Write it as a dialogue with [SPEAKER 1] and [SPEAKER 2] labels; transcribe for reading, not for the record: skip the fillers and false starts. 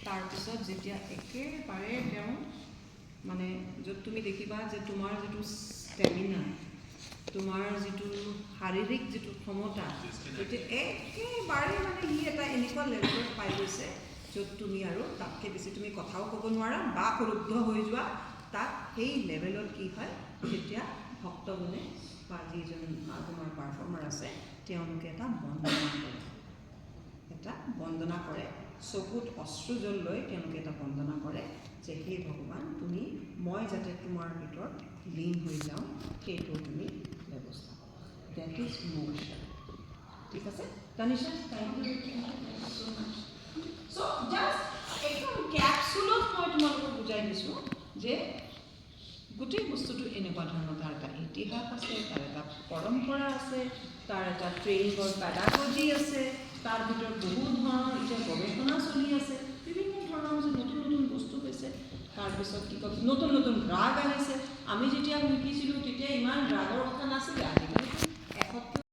[SPEAKER 1] তাৰপিছত যেতিয়া একেবাৰে তেওঁ মানে য'ত তুমি দেখিবা যে তোমাৰ যিটো ষ্টেমিনা, তোমাৰ যিটো শাৰীৰিক যিটো ক্ষমতা, তেতিয়া একেবাৰে মানে ই এটা এনেকুৱা লেভেলত পাই গৈছে য'ত তুমি আৰু তাতকৈ বেছি তুমি কথাও ক'ব নোৱাৰা বা ক্ৰুদ্ধ হৈ যোৱা। তাত সেই লেভেলত কি হয়, তেতিয়া ভক্তজনে বা যিজন তোমাৰ পাৰফৰ্মাৰ আছে তেওঁলোকে এটা বন্দনা কৰে, চকুত অশ্ৰুজল লৈ তেওঁলোকে এটা বন্দনা কৰে যে হে ভগৱান, তুমি মই যাতে তোমাৰ ভিতৰত লীন হৈ যাওঁ সেইটো তুমি ব্যৱস্থা কৰা। ডেট ইজ মোক্ষ। ঠিক আছে তানিশা, থেংক ইউ সো মাচ। চ' জাষ্ট একদম কেপচুলত মই তোমালোকক বুজাই দিছোঁ যে গোটেই বস্তুটো এনেকুৱা ধৰণৰ, তাৰ এটা ইতিহাস আছে, তাৰ এটা পৰম্পৰা আছে, তাৰ এটা ট্ৰেইনিঙৰ পেডাগজি আছে, তাৰ ভিতৰত বহুত ধৰণৰ এতিয়া গৱেষণা চলি আছে, বিভিন্ন ধৰণৰ যে নতুন নতুন বস্তু হৈছে। তাৰপিছত কি কয়, নতুন নতুন ৰাগ আহিছে। আমি যেতিয়া শিকিছিলোঁ তেতিয়া ইমান ৰাগৰ কথা নাছিলে।